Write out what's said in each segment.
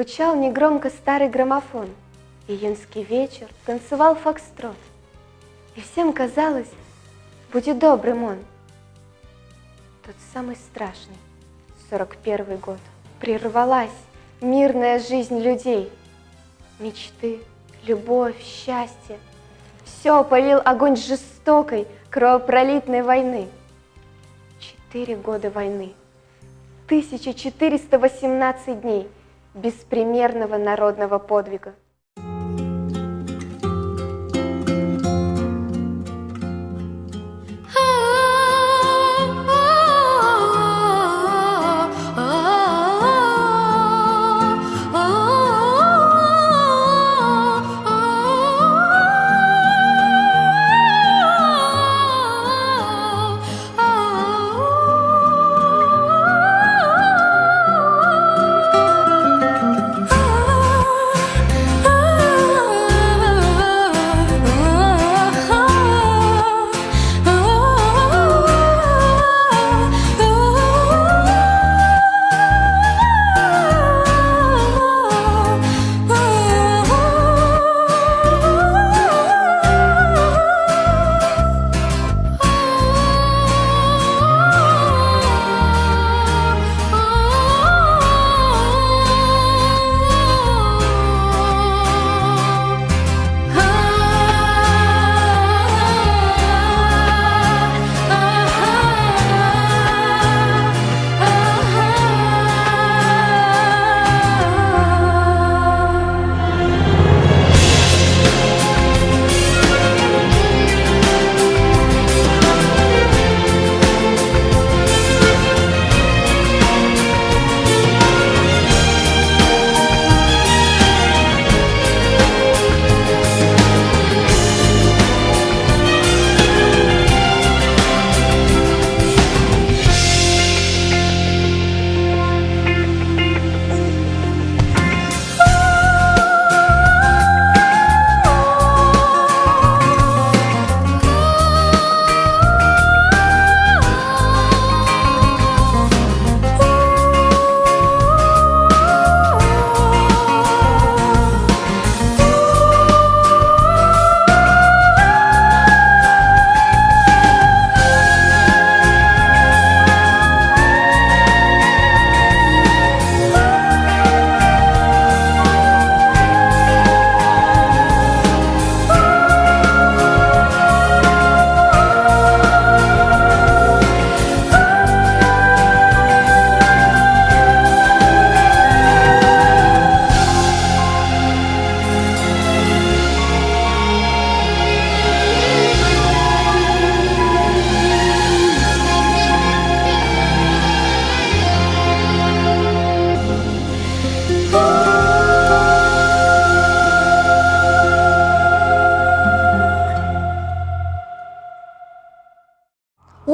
Звучал негромко старый граммофон, июньский вечер танцевал фокстрот. И всем казалось, будет добрым он. Тот самый страшный, 41-й год. Прервалась мирная жизнь людей. Мечты, любовь, счастье. Все опалил огонь жестокой, кровопролитной войны. 4 года войны, 1418 дней беспримерного народного подвига.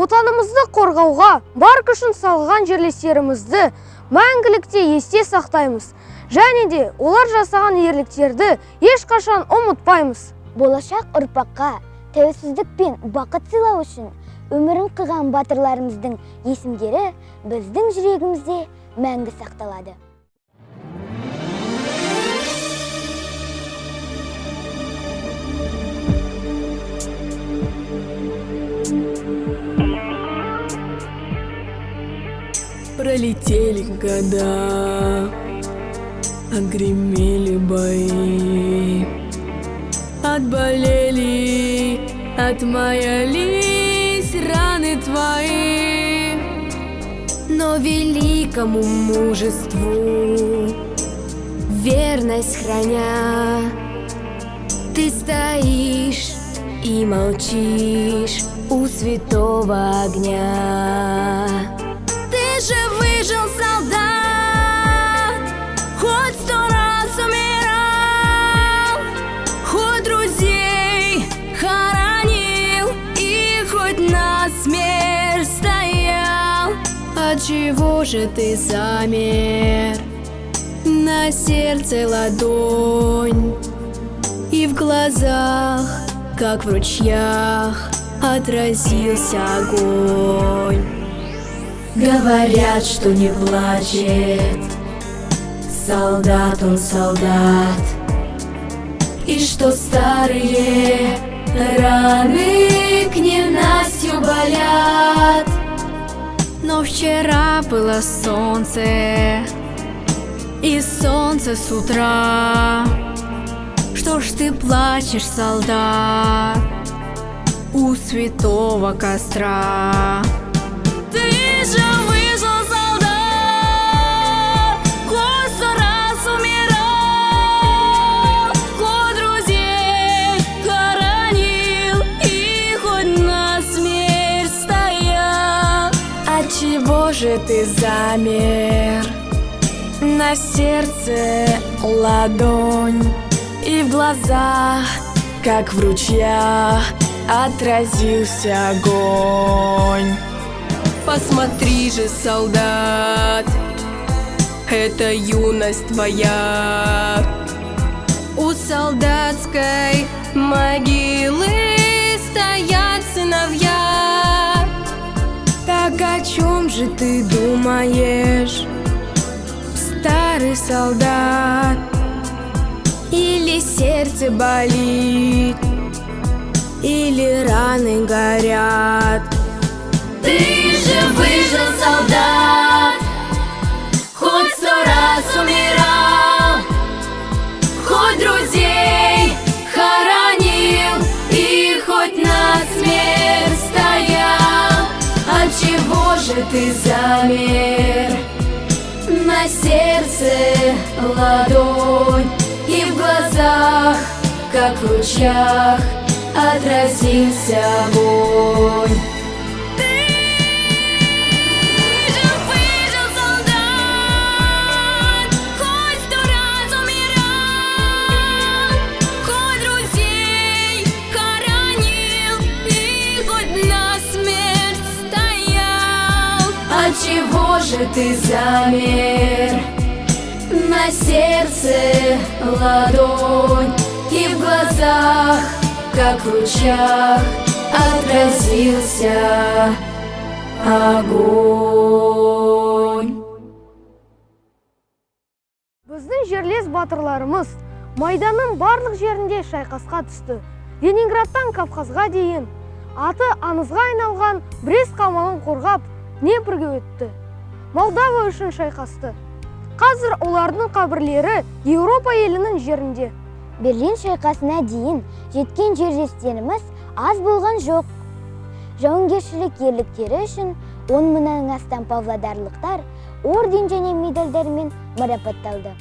Отанымызды қорғауға бар күшін салған жерлестерімізді мәңгілікте есте сақтаймыз. Және де олар жасаған ерліктерді ешқашан ұмытпаймыз. Болашақ ұрпаққа тәуелсіздік пен бақыт сыйлау үшін өмірін қиған батырларымыздың есімдері біздің жүрегімізде мәңгі сақталады. Пролетели года, отгремели бои, отболели, отмаялись раны твои. Но великому мужеству верность храня, ты стоишь и молчишь у святого огня. Ты же выжил, солдат, хоть 100 раз умирал, хоть друзей хоронил и хоть на смерть стоял. Отчего же ты замер? На сердце ладонь и в глазах, как в ручьях, отразился огонь. Говорят, что не плачет солдат, он солдат. И что старые раны к ненастью болят. Но вчера было солнце, и солнце с утра. Что ж ты плачешь, солдат, у святого костра? Ты же выжил, солдат, хоть 100 раз умирал, хоть друзей хоронил и хоть на смерть стоял. Отчего же ты замер? На сердце ладонь, и в глазах, как в ручьях, отразился огонь. Посмотри же, солдат, это юность твоя. У солдатской могилы стоят сыновья. Так о чем же ты думаешь, старый солдат? Или сердце болит, или раны горят? Ты же выжил, солдат, хоть 100 раз умирал, хоть друзей хоронил и хоть на смерть стоял. Отчего же ты замер? На сердце ладонь, и в глазах, как в лучах, отразился огонь. Ты же выжил, солдат, хоть 100 раз умирал, хоть друзей хоронил и хоть на смерть стоял. Отчего же ты замер? На сердце ладонь, и в глазах, как в лучах, отразился огонь. Біздің жерлес батырларымыз майданның барлық жерінде шайқасқа түсті. Ленинградтан Кавказға дейін аты аңызға айналған Брест қамалын қорғап, Днепрге өтті. Молдова үшін шайқасты. Қазір олардың қабірлері Еуропа елінің жерінде. Берлин шайқасына дейін жеткен жерлестеріміз аз болған жоқ. Жауынгершілік ерліктері үшін 10 мыңнан астам павлодарлықтар орден және медальдармен марапатталды.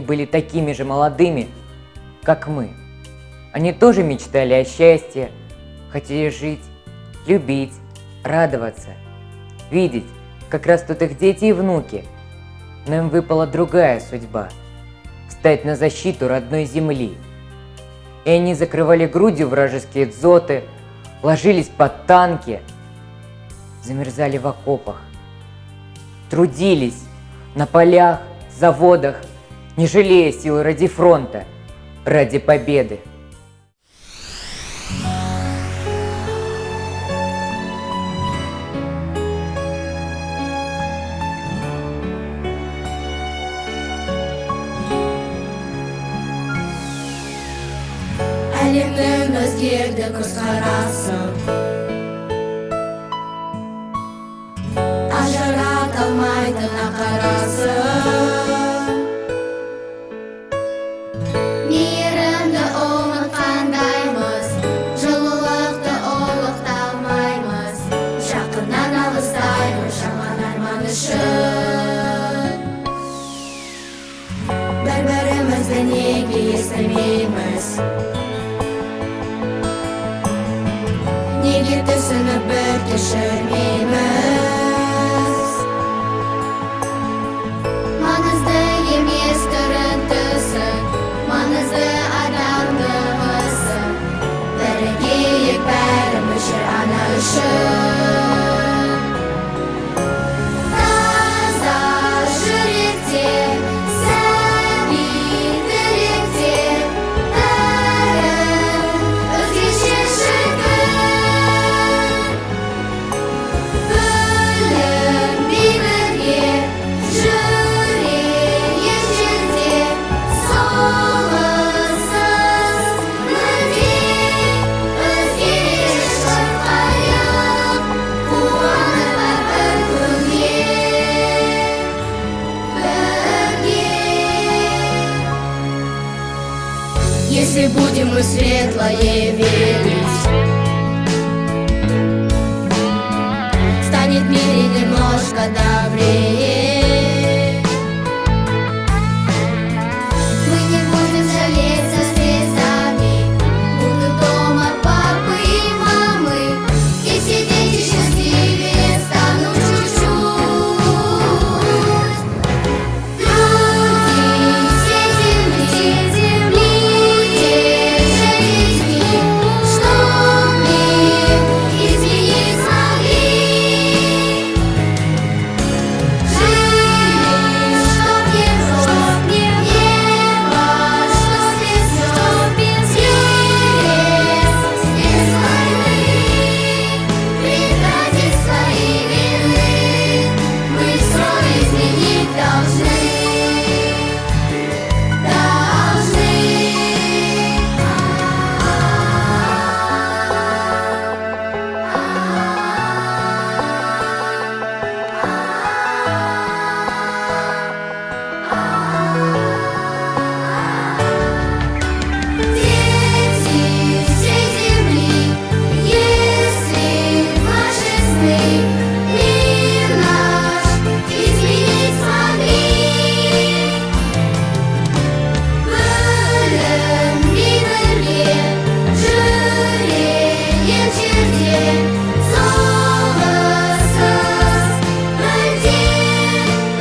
были такими же молодыми, как мы. Они тоже мечтали о счастье, хотели жить, любить, радоваться, видеть, как растут их дети и внуки. Но им выпала другая судьба – встать на защиту родной земли. И они закрывали грудью вражеские дзоты, ложились под танки, замерзали в окопах, трудились на полях, заводах, не жалея сил ради фронта, ради победы. Әлемнің өзгерді көзқарасы, ажырата алмайтын ақарасы. Мейірімді ұмытқандаймыз, жылылықты ұлықтамаймыз, жақыннан алыстаймыз жаман арман үшін. Бір-бірімізді неге естімейміз, неге түсініп бір кешірмейміз? Маңызды емес түрін-түсін, маңызды адамдығысын, бірігейік бәріміз жер ана үшін. Таза жүректер, сәби тілектер, бәрін өзгеше шіркін. Білінбей бірге жүрейік жерде, соғыссыз мүлде өзгере шырқайық, қуанып әрбір күнге бірге. Если будем мы светлое верить, станет в мире немножко добрее. Мы не будем жалеться слезами, будут дома папы и мамы, и все дети счастливее станут чуть-чуть. Люди всей земли, те же людьми, что мир изменить смогли. Жили, чтоб не рос, небо, что снесет без войны, прекратить свои вины, мы все изменить должны. Дети всей земли, если ваши сны мир наш изменить смогли, білінбей бірге жүрейік жерде, соғыссыз мүлде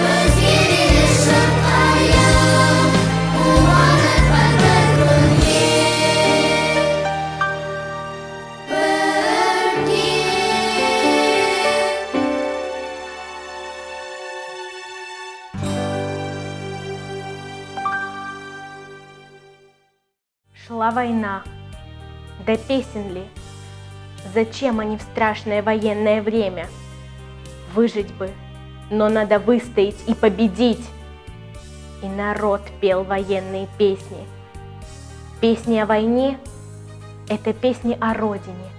өзгере шырқайық, қуанып әрбір күнге бірге. Шла война, да песен ли? Зачем они в страшное военное время? Выжить бы, но надо выстоять и победить. И народ пел военные песни. Песни о войне – это песни о родине,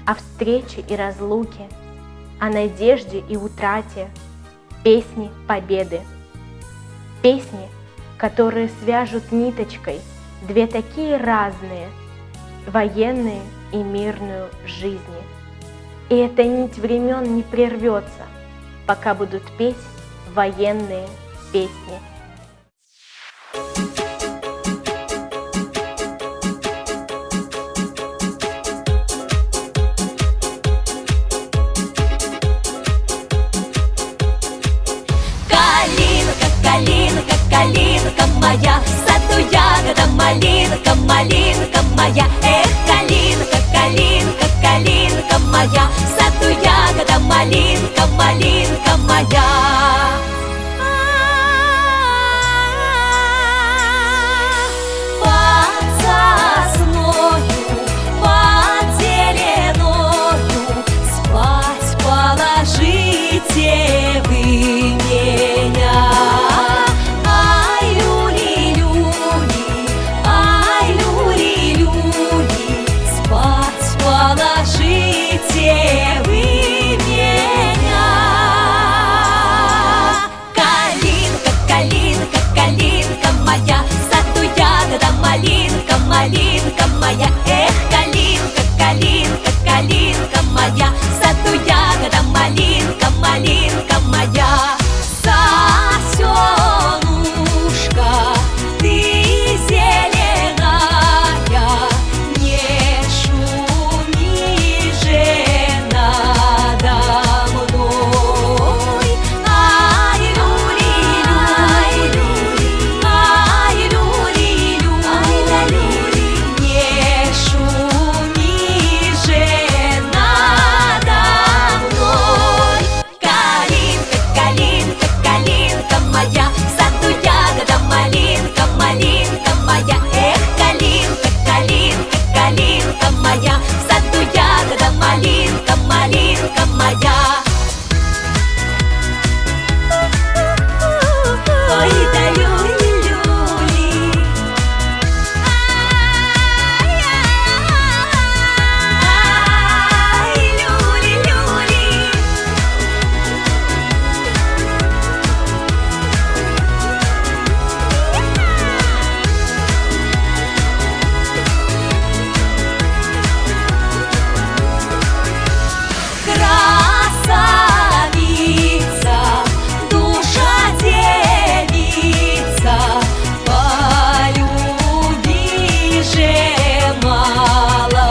о встрече и разлуке, о надежде и утрате, песни победы. Песни, которые свяжут ниточкой две такие разные – военные и мирную жизни. И эта нить времен не прервется, пока будут петь военные песни. малинка, малинка моя. Эх, калинка, калинка, калинка моя. В саду ягода малинка, малинка моя. Под сосною, под зеленою спать положите вы меня. Ай, люли-люли, ай, люли-люли, спать положите вы меня. Калинка, калинка, калинка моя, в саду ягода малинка, малинка моя. Эх, калинка, калинка, калинка моя, в саду ягода малинка, малинка моя. Сосенушка, ты зеленая, не шуми же надо мной. Ай, люли-люли, ай, люли-люли, не шуми же надо мной. Калинка, калинка, калинка моя, в саду ягода малинка, малинка моя. Эх, калинка, калинка, калинка моя, в саду ягода малинка, малинка моя. Ой, да люли-люли, ай, люли-люли. Красавица, душа девица, полюби же молодца.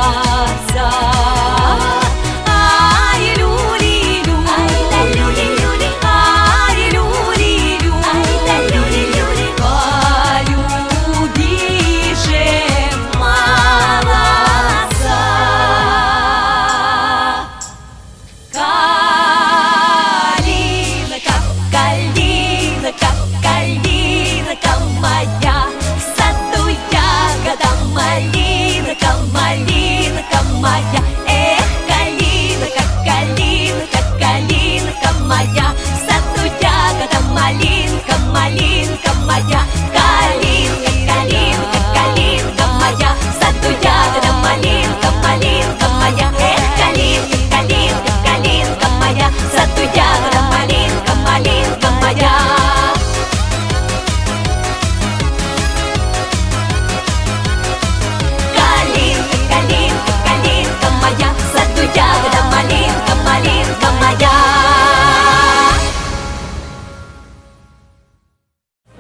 Ай, люли-люли, ай, люли-люли, ай, люли-люли, полюби же молодца. Калинка, калинка, калинка моя, в саду ягода малинка, малинка моя. Эх, калинка, калинка, калинка моя, в саду ягода малинка, малинка моя. Калинка, калинка, калинка моя, в саду ягода малинка, малинка моя. Эх, калинка, калинка, калинка моя, в саду ягода малинка, малинка моя. Калинка, калинка, калинка моя, в саду ягода малинка, малинка моя.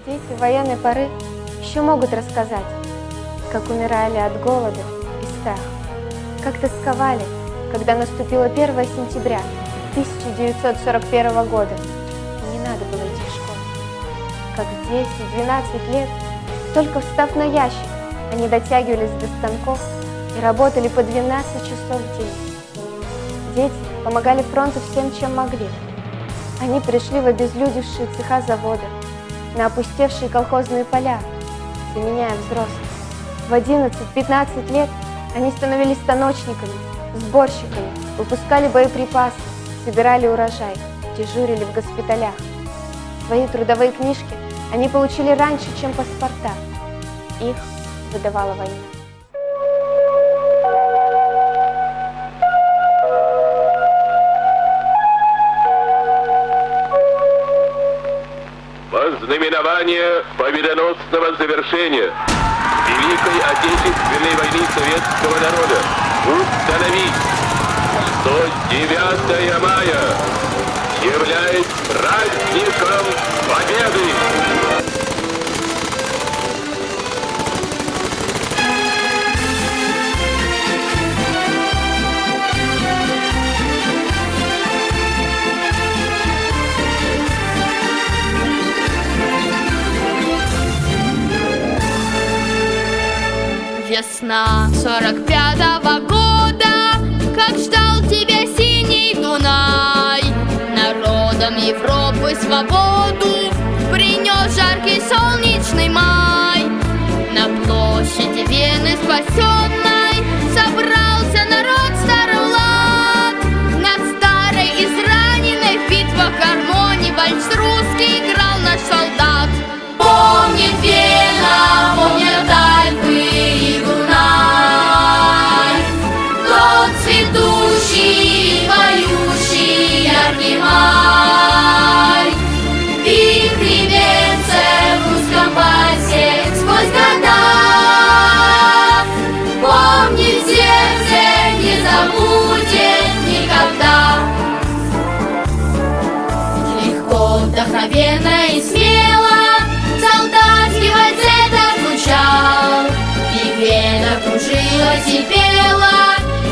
Дети военной поры еще могут рассказать, как умирали от голода и страха, как тосковали, когда наступило 1 сентября 1941 года, и не надо было идти в школу. Как в 10-12 лет, только встав на ящик, они дотягивались до станков и работали по 12 часов в день. Дети помогали фронту всем, чем могли. Они пришли в обезлюдевшие цеха завода, на опустевшие колхозные поля, заменяя взрослых. В 11-15 лет они становились станочниками, сборщиками, выпускали боеприпасы, собирали урожай, дежурили в госпиталях. Свои трудовые книжки они получили раньше, чем паспорта. Их выдавала война. Знаменование победоносного завершения Великой Отечественной войны советского народа установить, что 9 мая является праздником Победы. весна 45-го года, как ждал тебя синий Дунай. Народом Европы свободу принес жаркий солнечный май. На площади Вены спасенной собрался народ старый лад. Над старой израненной в битвах гармонии вальс русский играл наш солдат. Помнит Вена, помнят Альпы и Дунай, тот цветущий, поющий яркий май. Вихри венцев в русском вальсе сквозь года помнит сердце, не забудет никогда. Легко, вдохновенно и смело солдатский вальс этот звучал, и Вена кружилась и пела,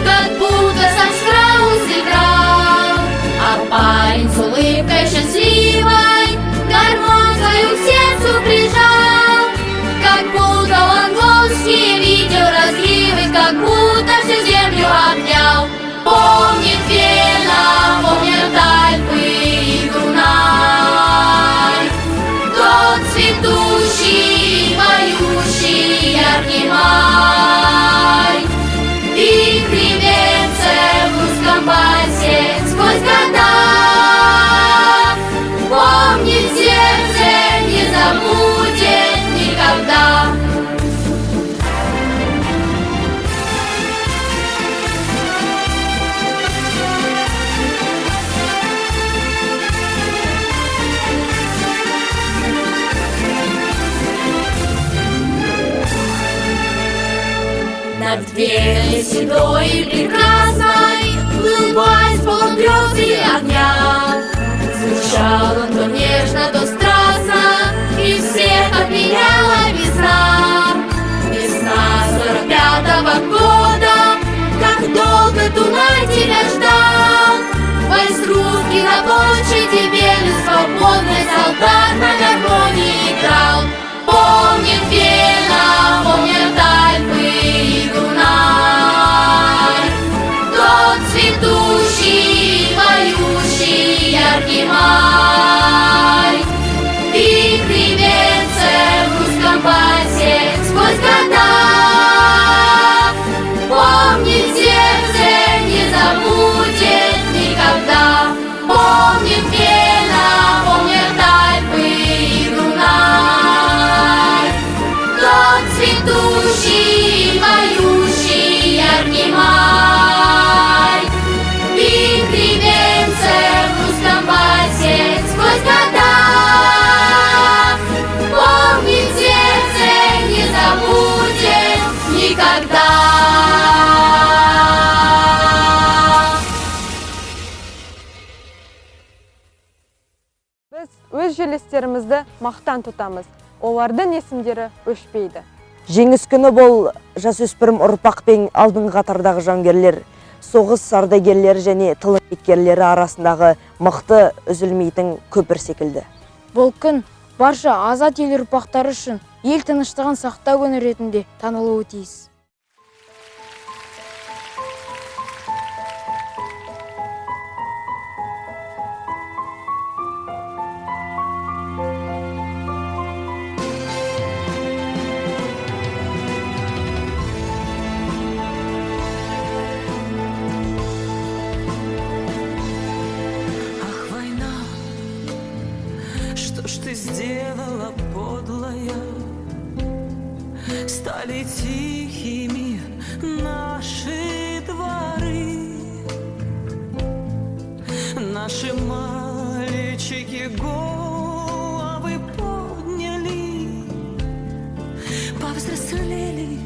как будто сам Штраус играл. А парень с улыбкой счастливой гармонь свою к сердцу прижал, как будто он волжские видел разливы, как будто всю землю обнял. Помнит Вена, помнят Альпы и Дунай, тот цветущий, поющий яркий май. Вихри венцев в русском вальсе сквозь года помнит сердце, не забудет никогда. Над Веной седой и прекрасной плыл вальс полон грез и огня. Звучал он то нежно, то страстно, и всех опьяняла весна. Весна 45-го года, как долго Дунай тебя ждал. Вальс русский на площади Вены свободный солдат на гармонии играл. Помнит Вена, помнят Альпы и Дунай, тот цветущий, поющий яркий май. Вихри венцев в русском вальсе сквозь года помнит сердце, не забудет никогда. Помнит Вена, помнят Альпы и Дунай, тот цветущий, поющий яркий май. Вихри венцев в русском вальсе сквозь года помнит сердце, не забудет никогда. Біз өз жерлестерімізді мақтан тұтамыз. Олардың есімдері өшпейді. Жеңіс күні бол жасөспірім ұрпақ пен алдыңғы қатардағы жауынгерлер, соғыс ардагерлері және тыл еңбеккерлері арасындағы мықты үзілмейтін көпір секілді. Бұл күн барша азат ел ұрпақтары үшін ел тыныштығын сақтау күні ретінде танылуы тиіс. Что ж ты сделала, подлая? Стали тихими наши дворы. Наши мальчики головы подняли, повзрослели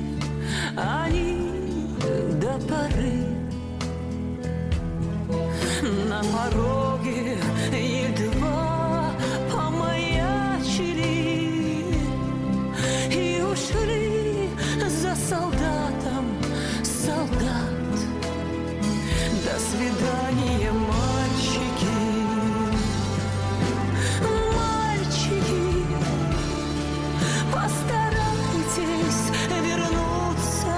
они до поры. На пороге едва помаячили и ушли за солдатом солдат. До свидания, мальчики, мальчики, постарайтесь вернуться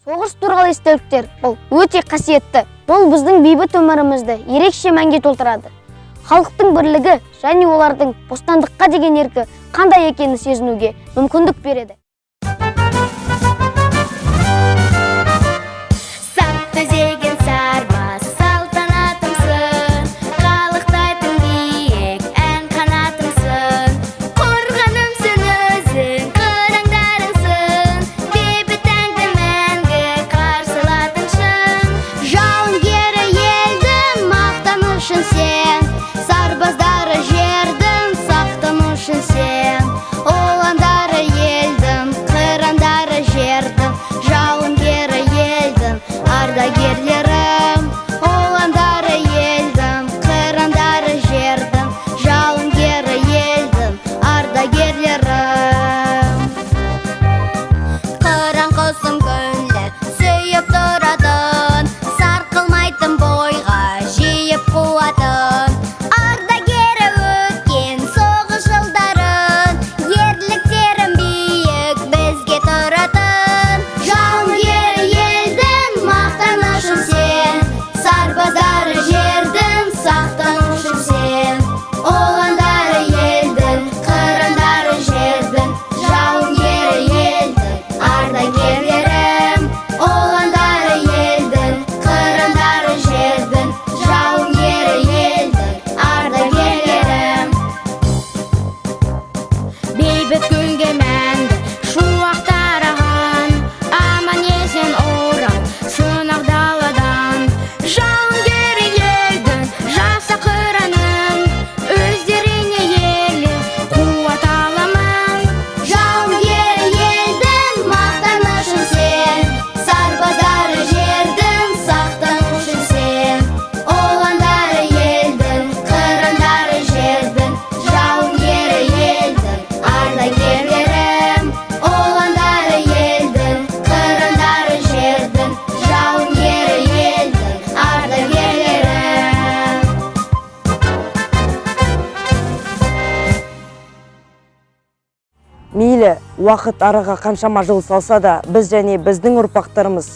Соғыс туралы естеліктер бұл өте қасиетті. Бұл біздің бейбіт өмірімізді ерекше мәнге толтырады. Халықтың бірлігі және олардың бостандыққа деген еркі қандай екенін сезінуге мүмкіндік береді. Төзеген сарбаз салтанатымсың, қалықтайтын биік ән қанатымсың. Қорғанымсың өзің, қыраңдарыңсың, бейбіт әнді мәңгі қарсылатыншың. Жауынгері елдің мақтанышын сен, сарбаздары жердің сақтанышын сен. Ұландары елдің, қырандары жердің, жауынгері елдің ардагерлерім. Ұландары елдің, қырандары жердің, жауынгері елдің ардагерлерім. Қыран құсым күнді сүйіп тұратын, сарқылмайтын бойға жиып қуатын. Ардагері өткен соғыс жылдарын, ерліктерін биік бізге тұратын. Жауынгері елдің мақтанышын сен, сарбаздары жердің сақтанышын сен. Ұландары елдің, қырандары жердің, жауынгері елдің ардагерлерім. Ұландары елдің, қырандары жердің, жауынгері елдің ардагерлерім. Бейбіт күнге мәңгі шуақтар аған, аман есен орал сынақ даладан. Жауынгері елдің жаса қыранын, өздеріне елі қуат аламын. Жауынгері елдің мақтанышын сен, сарбаздары жердің сақтанышын сен. Ұландары елдің, қырандары жердің, жауынгері елдің ардагерлерім. Ұландары елдің, қырандары жердің, жауынгері елдің ардагерлерім. Мейлі, уақыт араға қаншама жыл салса да, біз және біздің ұрпақтарымыз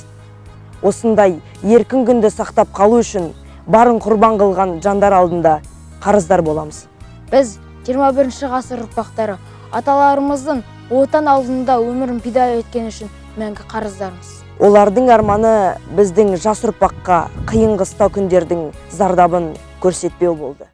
осындай еркін күнді сақтап қалу үшін барын құрбан қылған жандар алдында қарыздар боламыз. Біз 21 ғасыр ұрпақтары аталарымыздың отан алдында өмірін пида еткен үшін мәңгі қарыздармыз. Олардың арманы біздің жас ұрпаққа қиын қыстау күндердің зардабын көрсетпеу болды.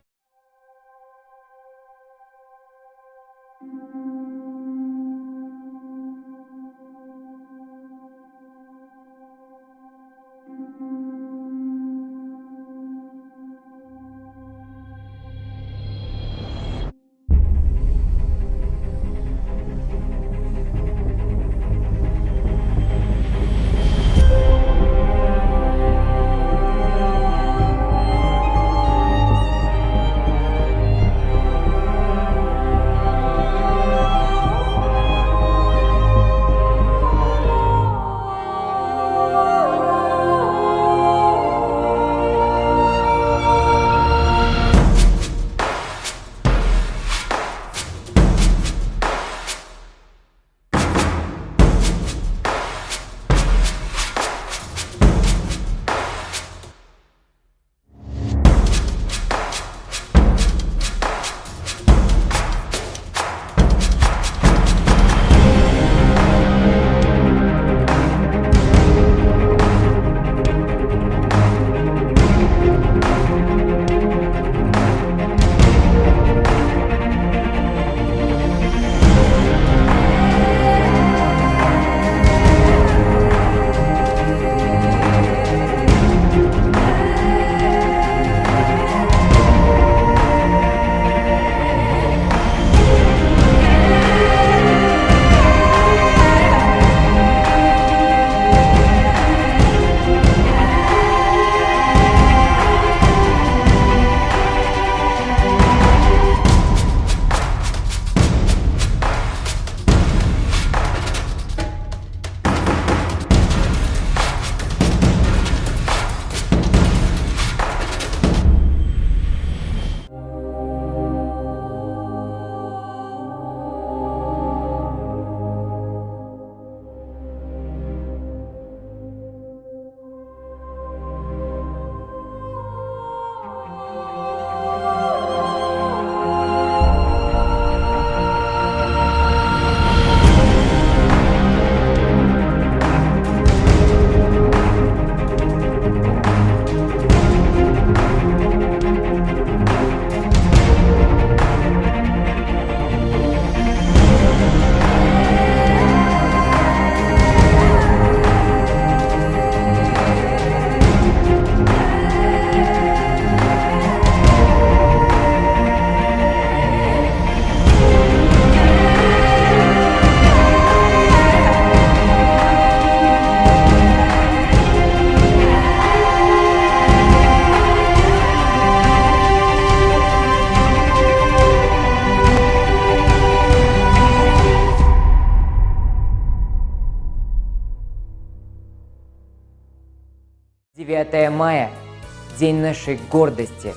9 мая – день нашей гордости,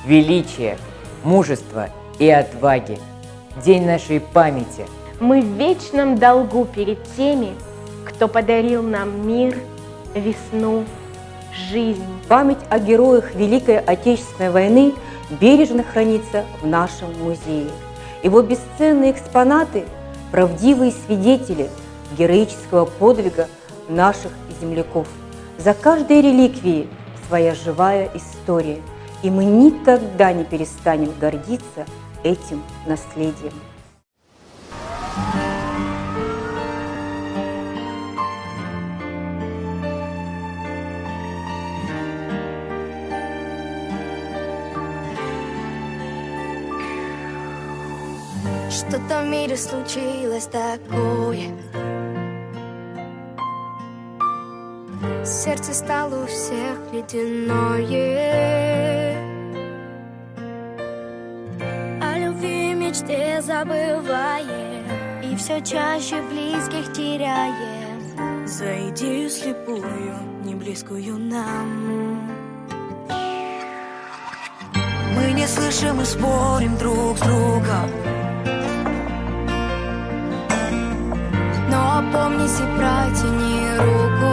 величия, мужества и отваги, день нашей памяти. Мы в вечном долгу перед теми, кто подарил нам мир, весну, жизнь. Память о героях Великой Отечественной войны бережно хранится в нашем музее. Его бесценные экспонаты – правдивые свидетели героического подвига наших земляков. За каждой реликвией своя живая история, и мы никогда не перестанем гордиться этим наследием. Что-то в мире случилось такое. Сердце стало у всех ледяное. О любви и мечте забываем, и все чаще близких теряем. За идею слепую, не близкую нам. Мы не слышим и спорим друг с другом, но опомнись и протяни руку.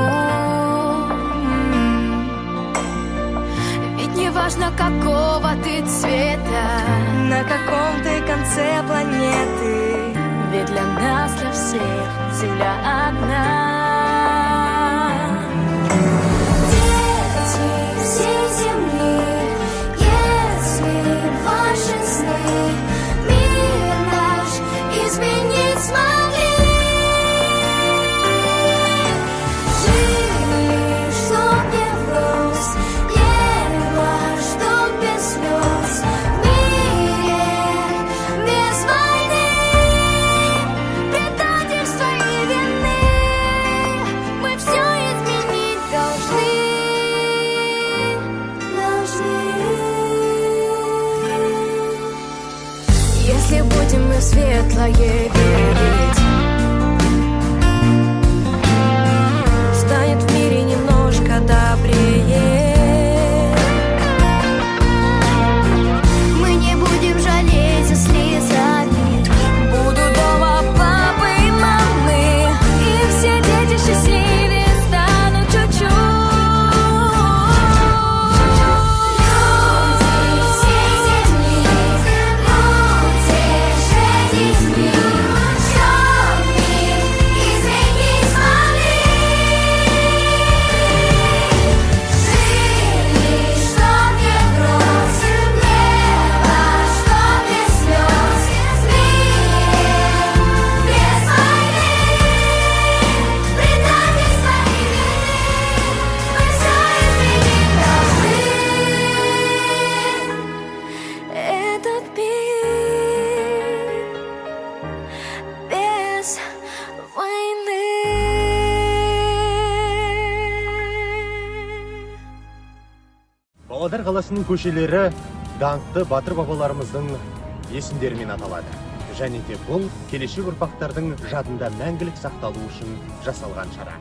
Ведь не важно, какого ты цвета, на каком ты конце планеты, ведь для нас, для всех, Земля одна. Дети всей земли, если ваши сны мир наш изменить смогли. Если будем мы в светлое верить, станет в мире немножко добрее. Мы не будем жалеть слезами. Буду дома папы и мамы, и все дети счастливее станут чуть-чуть. Павлодар қаласының көшелері даңқты батыр бабаларымыздың есімдерімен аталады. Және де бұл келешек ұрпақтардың жадында мәңгілік сақталу үшін жасалған шара.